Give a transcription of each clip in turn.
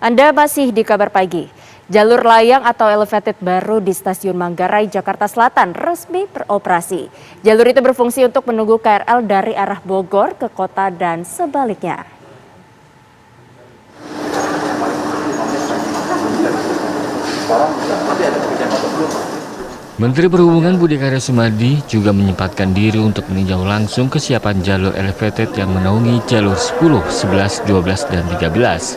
Anda masih di Kabar Pagi. Jalur layang atau elevated baru di Stasiun Manggarai, Jakarta Selatan resmi beroperasi. Jalur itu berfungsi untuk menunggu KRL dari arah Bogor ke kota dan sebaliknya. Menteri Perhubungan Budi Karya Sumadi juga menyempatkan diri untuk meninjau langsung kesiapan jalur elevated yang menaungi jalur 10, 11, 12, dan 13.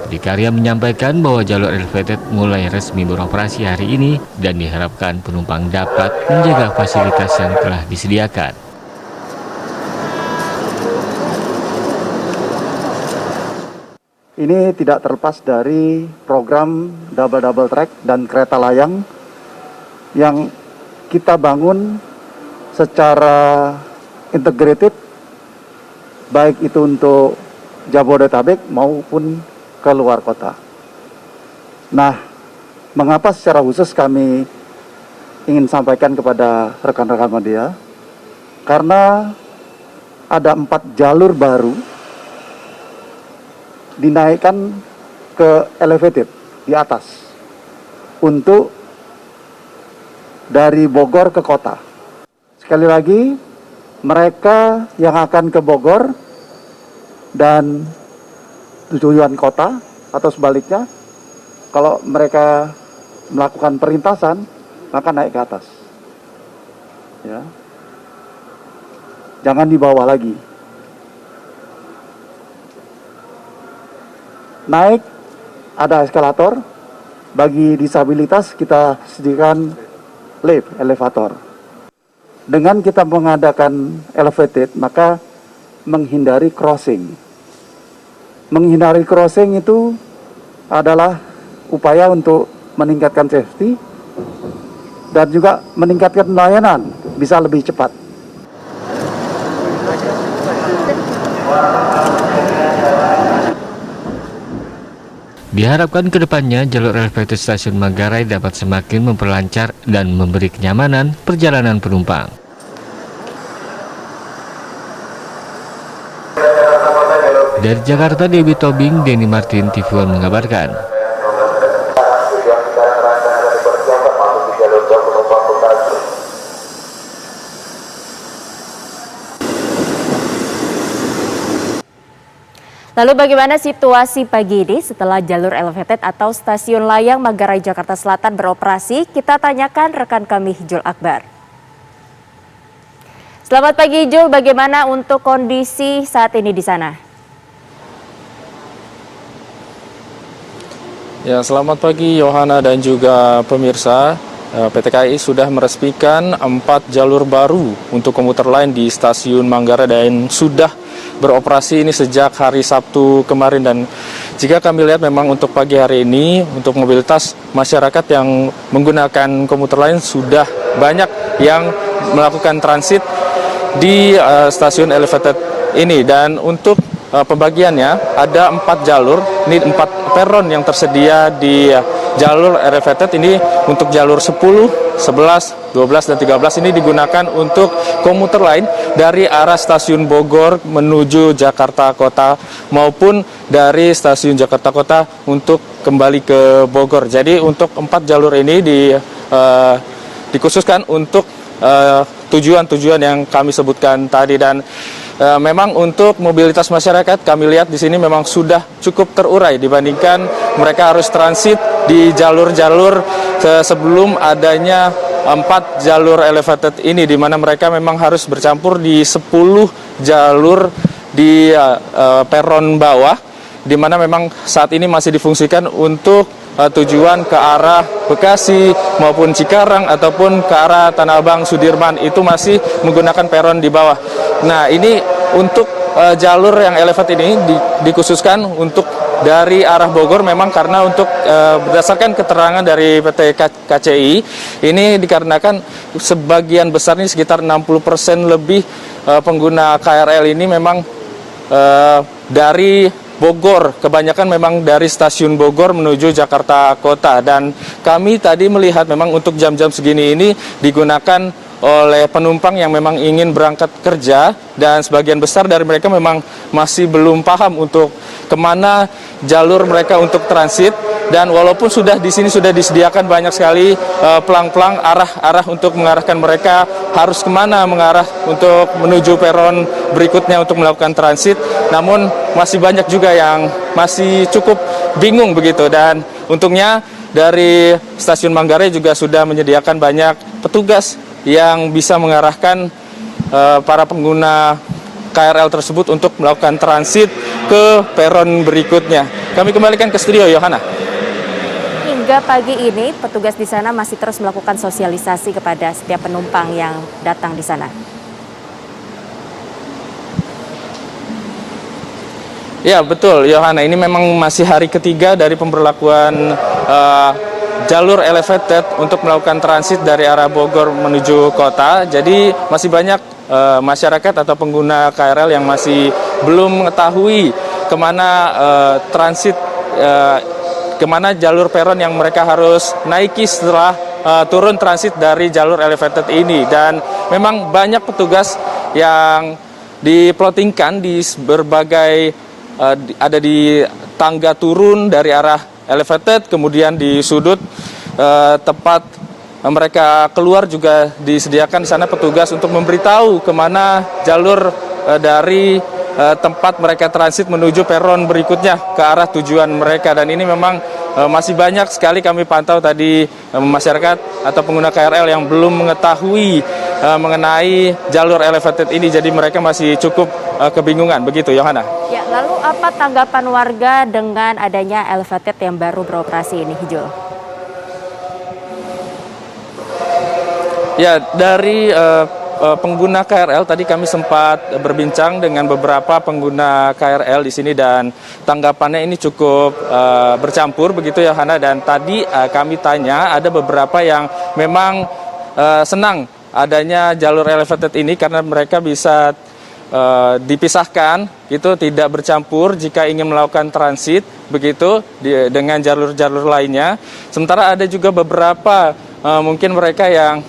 Budi Karya menyampaikan bahwa jalur elevated mulai resmi beroperasi hari ini dan diharapkan penumpang dapat menjaga fasilitas yang telah disediakan. Ini tidak terlepas dari program double track dan kereta layang yang kita bangun secara integrated, baik itu untuk Jabodetabek maupun ke luar kota. Nah, mengapa secara khusus kami ingin sampaikan kepada rekan-rekan media? Karena ada 4 jalur baru dinaikkan ke elevated di atas untuk dari Bogor ke kota. Sekali lagi, mereka yang akan ke Bogor dan tujuan kota atau sebaliknya, kalau mereka melakukan perlintasan maka naik ke atas, ya, jangan dibawa lagi. Naik, ada eskalator. Bagi disabilitas kita sediakan lift, elevator. Dengan kita mengadakan elevated, maka menghindari crossing. Menghindari crossing itu adalah upaya untuk meningkatkan safety dan juga meningkatkan pelayanan bisa lebih cepat. Diharapkan ke depannya jalur elevated Stasiun Manggarai dapat semakin memperlancar dan memberi kenyamanan perjalanan penumpang. Dari Jakarta, Debbie Tobing, Denny Martin, TV One mengabarkan. Lalu bagaimana situasi pagi ini setelah jalur elevated atau stasiun layang Manggarai, Jakarta Selatan beroperasi? Kita tanyakan rekan kami Jul Akbar. Selamat pagi Jul, bagaimana untuk kondisi saat ini di sana? Ya, selamat pagi Yohana dan juga pemirsa. PT KAI sudah meresmikan 4 jalur baru untuk komuter lain di Stasiun Manggarai dan sudah beroperasi ini sejak hari Sabtu kemarin. Dan jika kami lihat memang untuk pagi hari ini untuk mobilitas masyarakat yang menggunakan komuter lain sudah banyak yang melakukan transit di stasiun elevated ini. Dan untuk pembagiannya ada 4 jalur, ini 4 peron yang tersedia di jalur elevated ini. Untuk jalur 10, 11, 12, dan 13 ini digunakan untuk komuter lain dari arah stasiun Bogor menuju Jakarta Kota maupun dari stasiun Jakarta Kota untuk kembali ke Bogor. Jadi untuk 4 jalur ini dikhususkan untuk tujuan-tujuan yang kami sebutkan tadi. Dan memang untuk mobilitas masyarakat kami lihat di sini memang sudah cukup terurai dibandingkan mereka harus transit di jalur-jalur sebelum adanya 4 jalur elevated ini, di mana mereka memang harus bercampur di 10 jalur di peron bawah, di mana memang saat ini masih difungsikan untuk tujuan ke arah Bekasi maupun Cikarang ataupun ke arah Tanah Abang, Sudirman, itu masih menggunakan peron di bawah. Nah, ini untuk jalur yang elevated ini dikhususkan untuk dari arah Bogor, memang karena untuk berdasarkan keterangan dari PT KCI ini dikarenakan sebagian besar ini sekitar 60% lebih pengguna KRL ini memang dari Bogor, kebanyakan memang dari stasiun Bogor menuju Jakarta Kota. Dan kami tadi melihat memang untuk jam-jam segini ini digunakan oleh penumpang yang memang ingin berangkat kerja, dan sebagian besar dari mereka memang masih belum paham untuk kemana jalur mereka untuk transit. Dan walaupun di sini sudah disediakan banyak sekali pelang-pelang arah-arah untuk mengarahkan mereka harus kemana mengarah untuk menuju peron berikutnya untuk melakukan transit, namun masih banyak juga yang masih cukup bingung begitu. Dan untungnya dari Stasiun Manggarai juga sudah menyediakan banyak petugas yang bisa mengarahkan para pengguna KRL tersebut untuk melakukan transit ke peron berikutnya. Kami kembalikan ke studio, Yohana. Hingga pagi ini, petugas di sana masih terus melakukan sosialisasi kepada setiap penumpang yang datang di sana. Ya, betul, Yohana. Ini memang masih hari ketiga dari pemberlakuan jalur elevated untuk melakukan transit dari arah Bogor menuju kota. Jadi masih banyak masyarakat atau pengguna KRL yang masih belum mengetahui kemana transit, kemana jalur peron yang mereka harus naiki setelah turun transit dari jalur elevated ini. Dan memang banyak petugas yang diplotingkan di berbagai ada di tangga turun dari arah elevated, kemudian di sudut tempat mereka keluar juga disediakan di sana petugas untuk memberitahu kemana jalur dari tempat mereka transit menuju peron berikutnya ke arah tujuan mereka. Dan ini memang masih banyak sekali kami pantau tadi masyarakat atau pengguna KRL yang belum mengetahui mengenai jalur elevated ini, jadi mereka masih cukup kebingungan begitu, Yohana. Ya, lalu apa tanggapan warga dengan adanya elevated yang baru beroperasi ini, Hijul? Ya, dari pengguna KRL tadi kami sempat berbincang dengan beberapa pengguna KRL di sini, dan tanggapannya ini cukup bercampur begitu ya, Hana. Dan tadi kami tanya, ada beberapa yang memang senang adanya jalur elevated ini karena mereka bisa dipisahkan, itu tidak bercampur jika ingin melakukan transit begitu dengan jalur-jalur lainnya. Sementara ada juga beberapa mungkin mereka yang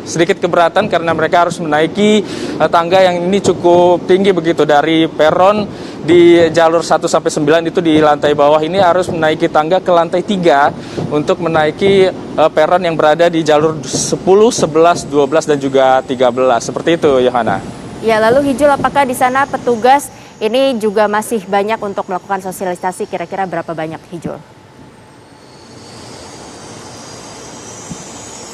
sedikit keberatan karena mereka harus menaiki tangga yang ini cukup tinggi begitu, dari peron di jalur 1 sampai 9 itu di lantai bawah ini harus menaiki tangga ke lantai 3 untuk menaiki peron yang berada di jalur 10, 11, 12 dan juga 13. Seperti itu, Yohana. Ya, lalu Hijul, apakah di sana petugas ini juga masih banyak untuk melakukan sosialisasi? Kira-kira berapa banyak, Hijul?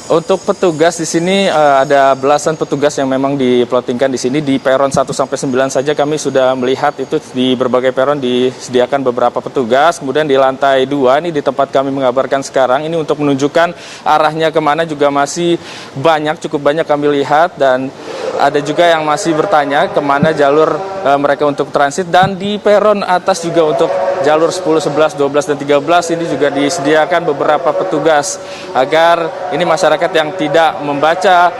Untuk petugas di sini ada belasan petugas yang memang diplotingkan di sini. Di peron 1 sampai 9 saja kami sudah melihat itu di berbagai peron disediakan beberapa petugas. Kemudian di lantai 2 ini di tempat kami mengabarkan sekarang ini untuk menunjukkan arahnya kemana juga masih banyak, cukup banyak kami lihat. Dan ada juga yang masih bertanya kemana jalur mereka untuk transit. Dan di peron atas juga untuk jalur 10, 11, 12, dan 13 ini juga disediakan beberapa petugas agar ini masyarakat yang tidak membaca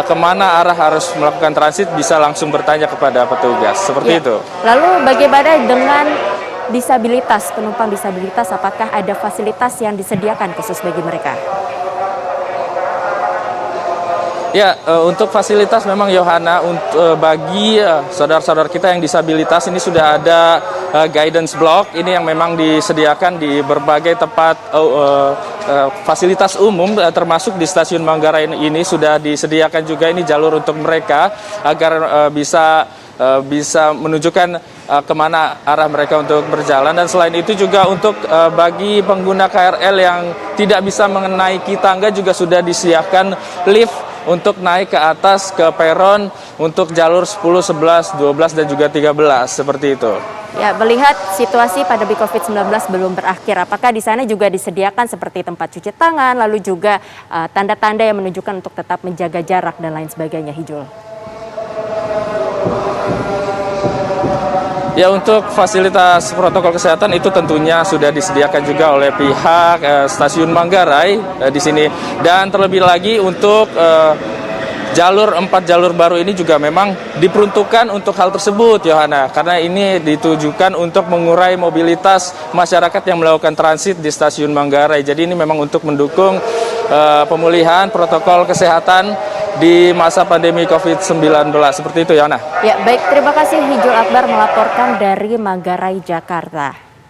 kemana arah harus melakukan transit bisa langsung bertanya kepada petugas. Seperti itu. Lalu bagaimana dengan disabilitas, penumpang disabilitas, apakah ada fasilitas yang disediakan khusus bagi mereka? Ya, untuk fasilitas memang, Yohana, untuk bagi saudara-saudara kita yang disabilitas ini sudah ada guidance block ini yang memang disediakan di berbagai tempat fasilitas umum, termasuk di Stasiun Manggarai ini sudah disediakan juga ini jalur untuk mereka agar bisa menunjukkan kemana arah mereka untuk berjalan. Dan selain itu juga untuk bagi pengguna KRL yang tidak bisa menaiki tangga juga sudah disediakan lift untuk naik ke atas ke peron untuk jalur 10, 11, 12, dan juga 13, seperti itu. Ya, melihat situasi pandemi COVID-19 belum berakhir, apakah di sana juga disediakan seperti tempat cuci tangan, lalu juga tanda-tanda yang menunjukkan untuk tetap menjaga jarak dan lain sebagainya, Hijul? Ya, untuk fasilitas protokol kesehatan itu tentunya sudah disediakan juga oleh pihak Stasiun Manggarai di sini. Dan terlebih lagi untuk 4 jalur baru ini juga memang diperuntukkan untuk hal tersebut, Yohana. Karena ini ditujukan untuk mengurai mobilitas masyarakat yang melakukan transit di Stasiun Manggarai. Jadi ini memang untuk mendukung pemulihan protokol kesehatan di masa pandemi COVID-19. Seperti itu, Yana. Ya, baik. Terima kasih Hijul Akbar melaporkan dari Manggarai, Jakarta.